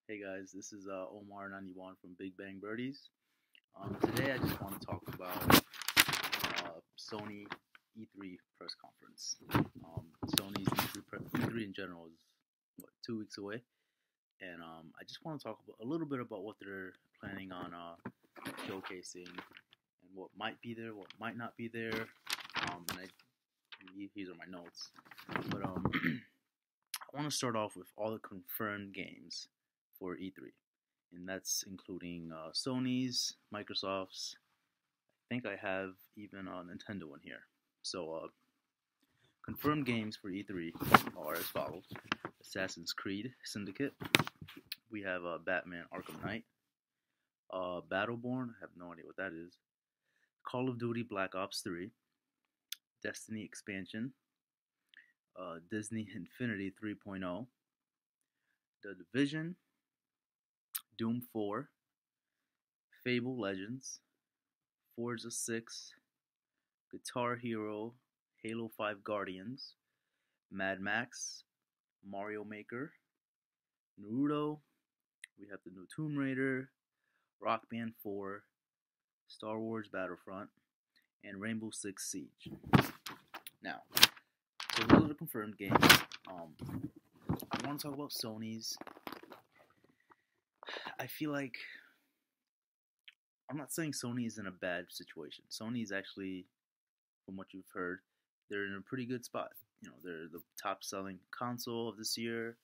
Hey guys, this is Omar 91 from Big Bang Birdies. Today I just want to talk about Sony E3 press conference. Sony's E3 in general is 2 weeks away, and I just want to talk a little bit about what they're planning on showcasing and what might be there, what might not be there. These are my notes, but I want to start off with all the confirmed games for E3, and that's including Sony's, Microsoft's. I think I have even a Nintendo in here. So, confirmed games for E3 are as follows: Assassin's Creed Syndicate. We have Batman: Arkham Knight. Battleborn. I have no idea what that is. Call of Duty: Black Ops 3. Destiny expansion. Disney Infinity 3.0. The Division. Doom 4, Fable Legends, Forza 6, Guitar Hero, Halo 5 Guardians, Mad Max, Mario Maker, Naruto, we have the new Tomb Raider, Rock Band 4, Star Wars Battlefront, and Rainbow Six Siege. Now, so those are the confirmed games. I want to talk about Sony's. I feel like I'm not saying Sony is in a bad situation. Sony is actually, from what you've heard, they're in a pretty good spot. You know, they're the top-selling console of this year,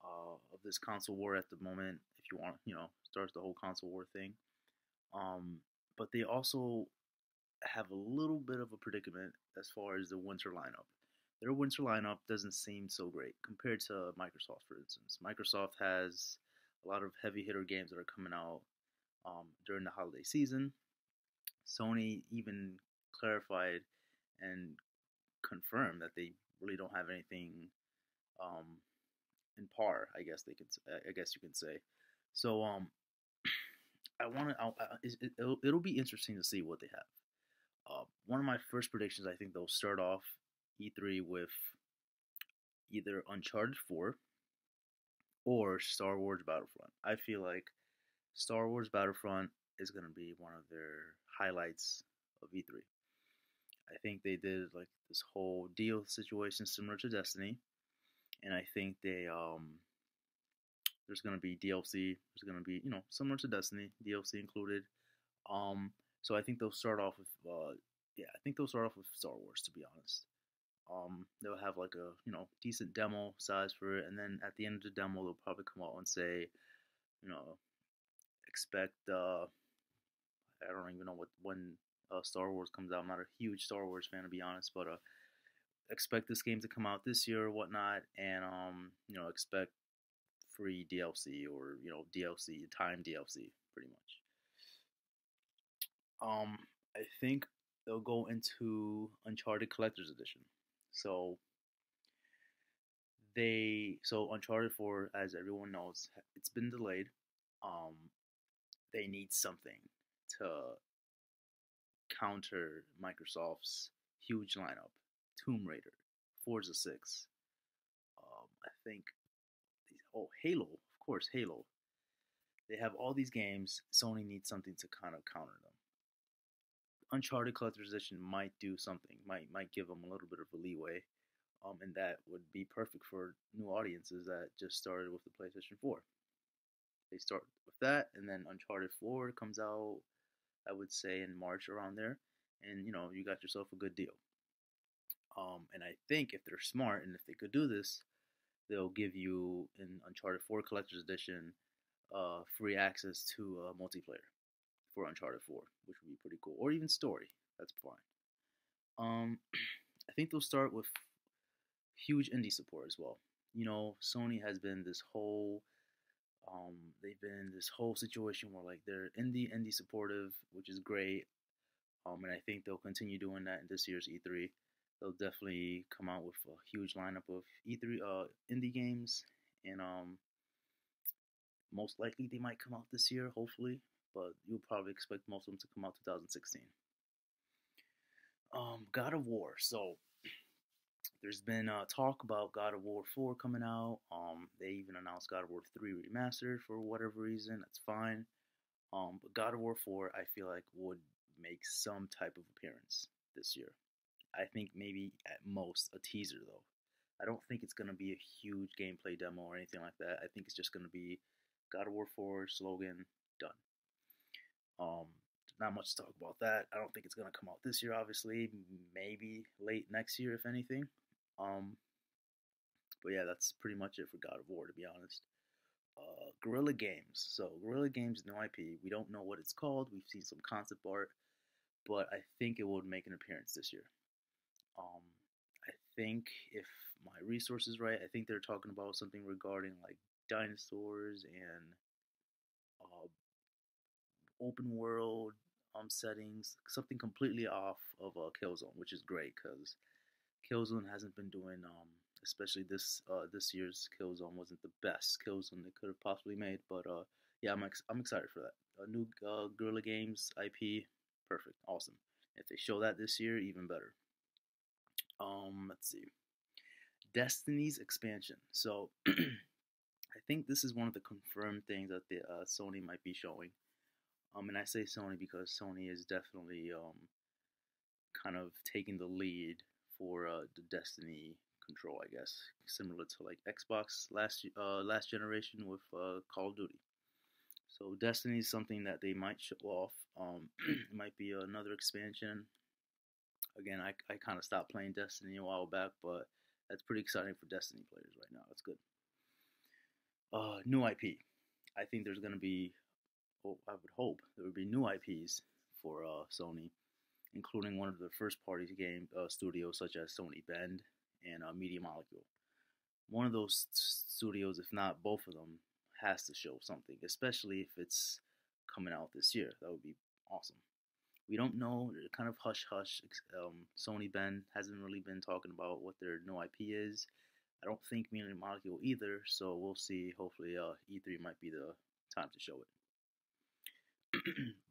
of this console war at the moment. If you want, starts the whole console war thing. But they also have a little bit of a predicament as far as the winter lineup. Their winter lineup doesn't seem so great compared to Microsoft, for instance. Microsoft has a lot of heavy hitter games that are coming out during the holiday season. Sony even clarified and confirmed that they really don't have anything in par. I guess you can say. So it'll be interesting to see what they have. One of my first predictions, I think they'll start off E3 with either Uncharted 4 or Star Wars Battlefront. I feel like Star Wars Battlefront is going to be one of their highlights of E3. I think they did like this whole deal situation similar to Destiny, and I think there's going to be DLC. There's going to be similar to Destiny, DLC included. So I think they'll start off with Star Wars, to be honest. They'll have like a decent demo size for it, and then at the end of the demo they'll probably come out and say, expect I don't even know when Star Wars comes out. I'm not a huge Star Wars fan, to be honest, but expect this game to come out this year or whatnot, and expect free DLC or DLC time DLC pretty much. I think they'll go into Uncharted Collector's Edition. So Uncharted 4, as everyone knows, it's been delayed. They need something to counter Microsoft's huge lineup. Tomb Raider, Forza 6. I think Halo, of course, Halo. They have all these games. Sony needs something to kind of counter them. Uncharted Collector's Edition might do something, might give them a little bit of a leeway, and that would be perfect for new audiences that just started with the PlayStation 4. They start with that, and then Uncharted 4 comes out, I would say, in March around there, and you got yourself a good deal. And I think if they're smart, and if they could do this, they'll give you in Uncharted 4 Collector's Edition free access to multiplayer for Uncharted 4, which would be pretty cool. Or even story. That's fine. I think they'll start with huge indie support as well. Sony has been this whole they've been in this whole situation where like they're indie supportive, which is great. And I think they'll continue doing that in this year's E3. They'll definitely come out with a huge lineup of E3 indie games, and most likely they might come out this year, hopefully, but you'll probably expect most of them to come out 2016. God of War. So There's been talk about God of War 4 coming out. They even announced God of War 3 remastered for whatever reason. That's fine. But God of War 4, I feel like would make some type of appearance this year. I think maybe at most a teaser though. I don't think it's gonna be a huge gameplay demo or anything like that. I think it's just gonna be God of War 4 slogan done. Um, Not much to talk about that. I don't think it's gonna come out this year. Obviously, maybe late next year if anything. Um, but yeah, that's pretty much it for God of War, to be honest. Guerrilla Games. So Guerrilla Games, no IP. We don't know what it's called. We've seen some concept art, but I think it will make an appearance this year. Um, I think if my resource is right, I think they're talking about something regarding like dinosaurs and uh, open world settings, something completely off of Killzone, which is great because Killzone hasn't been doing especially this year's Killzone wasn't the best Killzone they could have possibly made, but yeah, I'm excited for that. A new Guerrilla Games IP, perfect, awesome. If they show that this year, even better. Let's see. Destiny's expansion. So I think this is one of the confirmed things that the Sony might be showing. And I say Sony because Sony is definitely kind of taking the lead for the Destiny control, I guess, similar to like Xbox last generation with Call of Duty. So Destiny is something that they might show off. It might be another expansion. Again, I kind of stopped playing Destiny a while back, but that's pretty exciting for Destiny players right now. That's good. New IP. I think there's gonna be. Well, I would hope there would be new IPs for Sony, including one of the first party game studios such as Sony Bend and Media Molecule. One of those studios, if not both of them, has to show something, especially if it's coming out this year. That would be awesome. We don't know. They're kind of hush hush. Sony Bend hasn't really been talking about what their new IP is. I don't think Media Molecule either, so we'll see. Hopefully, E3 might be the time to show it.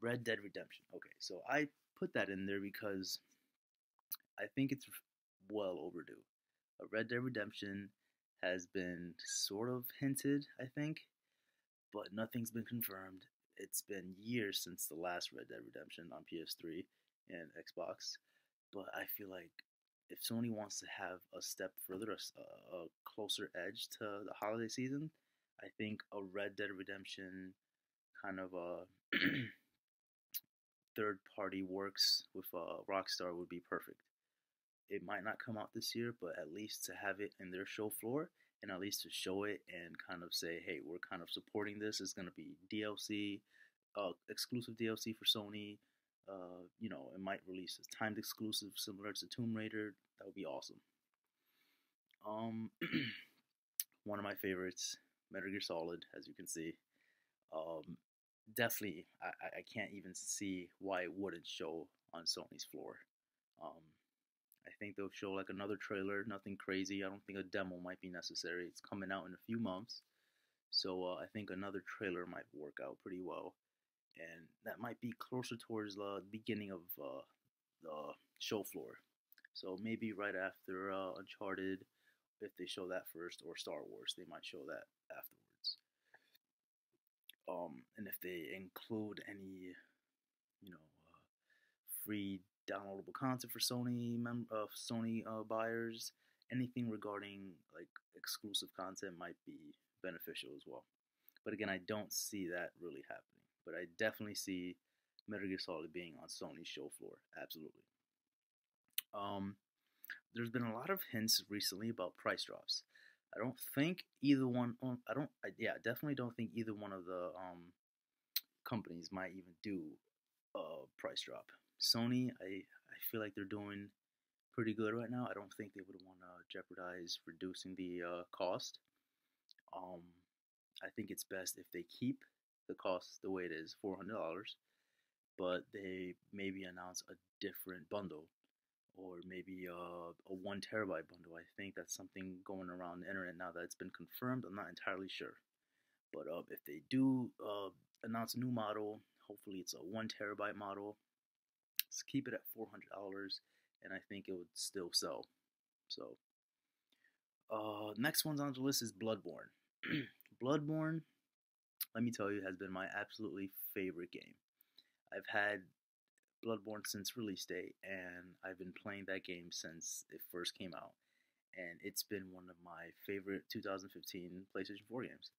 Red Dead Redemption. Okay, so I put that in there because I think it's well overdue. Red Dead Redemption has been sort of hinted, I think, but nothing's been confirmed. It's been years since the last Red Dead Redemption on PS3 and Xbox, but I feel like if Sony wants to have a step further, a closer edge to the holiday season, I think a Red Dead Redemption kind of a third party works with Rockstar would be perfect. It might not come out this year, but at least to have it in their show floor and at least to show it and kind of say, hey, we're kind of supporting this. It's going to be DLC, exclusive DLC for Sony. It might release a timed exclusive similar to Tomb Raider. That would be awesome. One of my favorites, Metal Gear Solid, as you can see. Um, Definitely, I can't even see why it wouldn't show on Sony's floor. Um, I think they'll show like another trailer, nothing crazy. I don't think a demo might be necessary. It's coming out in a few months, so I think another trailer might work out pretty well, and that might be closer towards the beginning of the show floor. So maybe right after Uncharted, if they show that first, or Star Wars, they might show that afterwards. And if they include any, free downloadable content for Sony buyers, anything regarding like exclusive content might be beneficial as well. But again, I don't see that really happening. But I definitely see Metal Gear Solid being on Sony's show floor. Absolutely. Um, there's been a lot of hints recently about price drops. I don't think either one. Definitely don't think either one of the companies might even do a price drop. Sony, I feel like they're doing pretty good right now. I don't think they would want to jeopardize reducing the cost. Um, I think it's best if they keep the cost the way it is, $400, but they maybe announce a different bundle or maybe a 1 terabyte bundle. I think that's something going around the internet now that it's been confirmed. I'm not entirely sure. But if they do announce a new model, hopefully it's a 1 terabyte model. Let's keep it at $400, and I think it would still sell. So Next one's on the list is Bloodborne. Bloodborne, let me tell you, has been my absolutely favorite game. I've had Bloodborne since release date, and I've been playing that game since it first came out. And it's been one of my favorite 2015 PlayStation 4 games.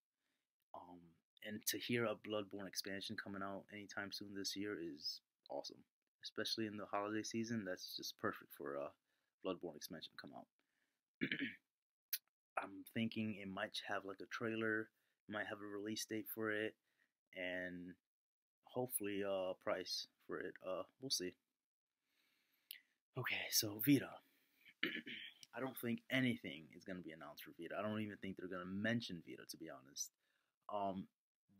Um, and to hear a Bloodborne expansion coming out anytime soon this year is awesome, especially in the holiday season. That's just perfect for a Bloodborne expansion come out. I'm thinking it might have like a trailer, might have a release date for it, and hopefully a price for it. We'll see. Okay, so Vita. I don't think anything is gonna be announced for Vita. I don't even think they're gonna mention Vita, to be honest. Um,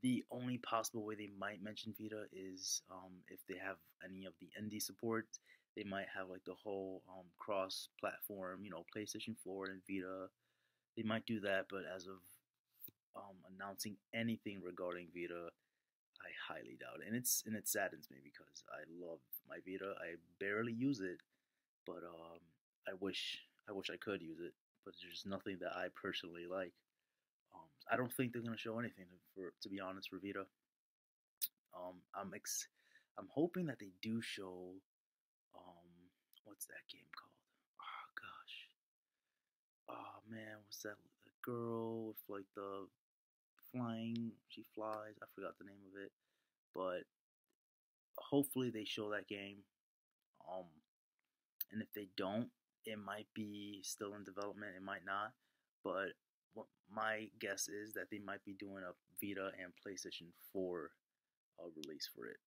the only possible way they might mention Vita is if they have any of the indie support. They might have like the whole cross-platform, PlayStation 4 and Vita. They might do that, but as of announcing anything regarding Vita, I highly doubt it. And it saddens me because I love my Vita. I barely use it, but I wish I could use it. But there's nothing that I personally like. I don't think they're gonna show anything to be honest for Vita. I'm hoping that they do show what's that game called? Oh gosh. Oh man, what's that? The girl with like the flying? She flies. I forgot the name of it, but hopefully they show that game. Um, and if they don't, it might be still in development. It might not, but what my guess is that they might be doing a Vita and PlayStation 4 release for it,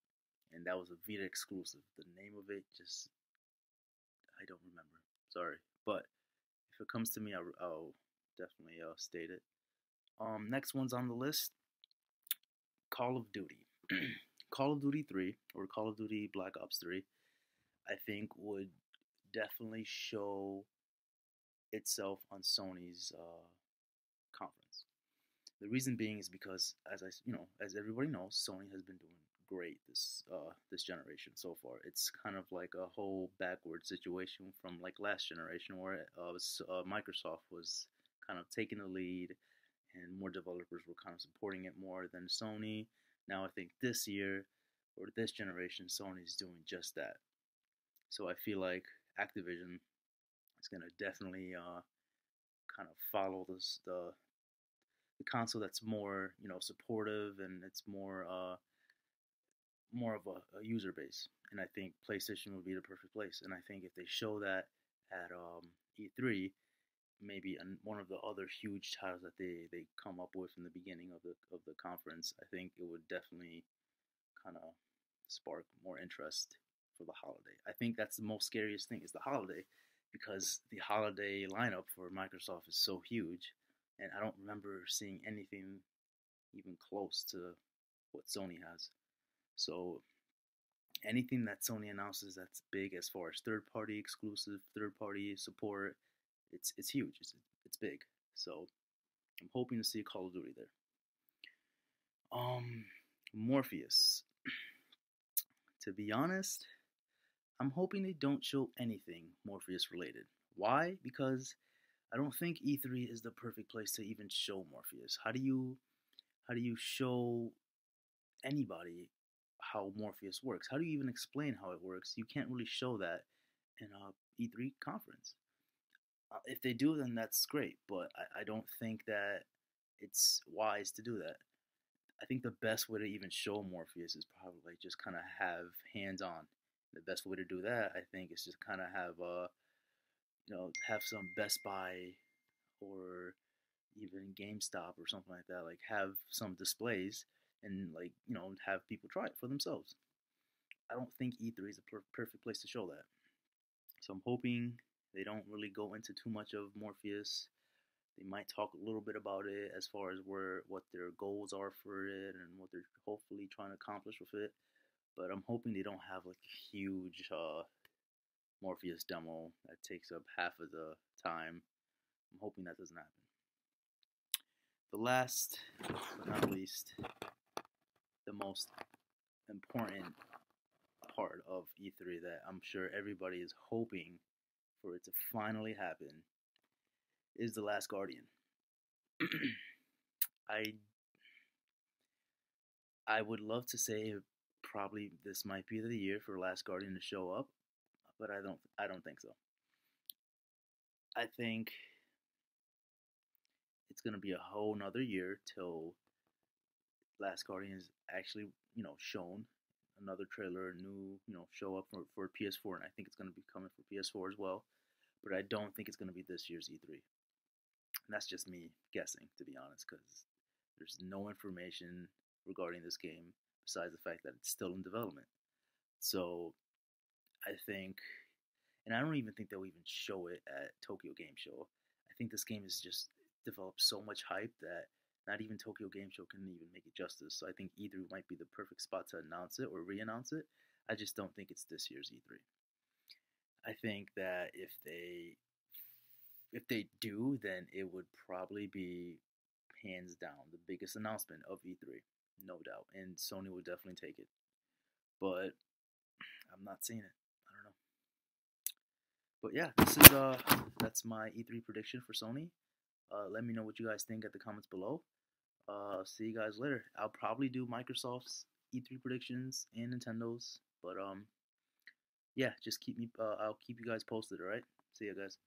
and that was a Vita exclusive. The name of it just I don't remember. Sorry, but if it comes to me, I'll definitely state it. Next one's on the list: Call of Duty. Call of Duty 3 or Call of Duty Black Ops 3, I think would definitely show itself on Sony's conference. The reason being is because, as everybody knows, Sony has been doing great this generation so far. It's kind of like a whole backward situation from like last generation where Microsoft was kind of taking the lead, and more developers were kind of supporting it more than Sony. Now I think this year or this generation, Sony's doing just that. So I feel like Activision is gonna definitely kind of follow the console that's more supportive, and it's more of a user base. And I think PlayStation would be the perfect place. And I think if they show that at E3, maybe one of the other huge titles that they come up with in the beginning of the conference, I think it would definitely kind of spark more interest for the holiday. I think that's the most scariest thing is the holiday, because the holiday lineup for Microsoft is so huge, and I don't remember seeing anything even close to what Sony has. So anything that Sony announces that's big as far as third party exclusive, third party support, it's huge. It's big. So I'm hoping to see Call of Duty there. Morpheus. To be honest, I'm hoping they don't show anything Morpheus related. Why? Because I don't think E3 is the perfect place to even show Morpheus. How do you show anybody how Morpheus works? How do you even explain how it works? You can't really show that in a E3 conference. If they do, then that's great, but I don't think that it's wise to do that. I think the best way to even show Morpheus is probably just kind of have hands on. The best way to do that, I think, is just kind of have have some Best Buy or even GameStop or something like that. Like have some displays and have people try it for themselves. I don't think E3 is a perfect place to show that. So I'm hoping they don't really go into too much of Morpheus. They might talk a little bit about it as far as what their goals are for it and what they're hopefully trying to accomplish with it. But I'm hoping they don't have like a huge Morpheus demo that takes up half of the time. I'm hoping that doesn't happen. The last, but not least, the most important part of E3 that I'm sure everybody is hoping for it to finally happen is The Last Guardian. I I would love to say probably this might be the year for Last Guardian to show up, but I don't think so. I think it's gonna be a whole nother year till Last Guardian is actually shown. Another trailer, new show up for PS4, and I think it's gonna be coming for PS4 as well. But I don't think it's gonna be this year's E3. And that's just me guessing, to be honest, because there's no information regarding this game besides the fact that it's still in development. So I think, and I don't even think they'll even show it at Tokyo Game Show. I think this game is just developed so much hype that not even Tokyo Game Show can even make it justice. So I think E3 might be the perfect spot to announce it or re-announce it. I just don't think it's this year's E3. I think that if they do, then it would probably be hands down the biggest announcement of E3, no doubt, and Sony would definitely take it. But I'm not seeing it. I don't know. But yeah, this is that's my E3 prediction for Sony. Let me know what you guys think at the comments below. See you guys later. I'll probably do Microsoft's E3 predictions and Nintendo's, but yeah, just keep me. I'll keep you guys posted. All right. See you guys.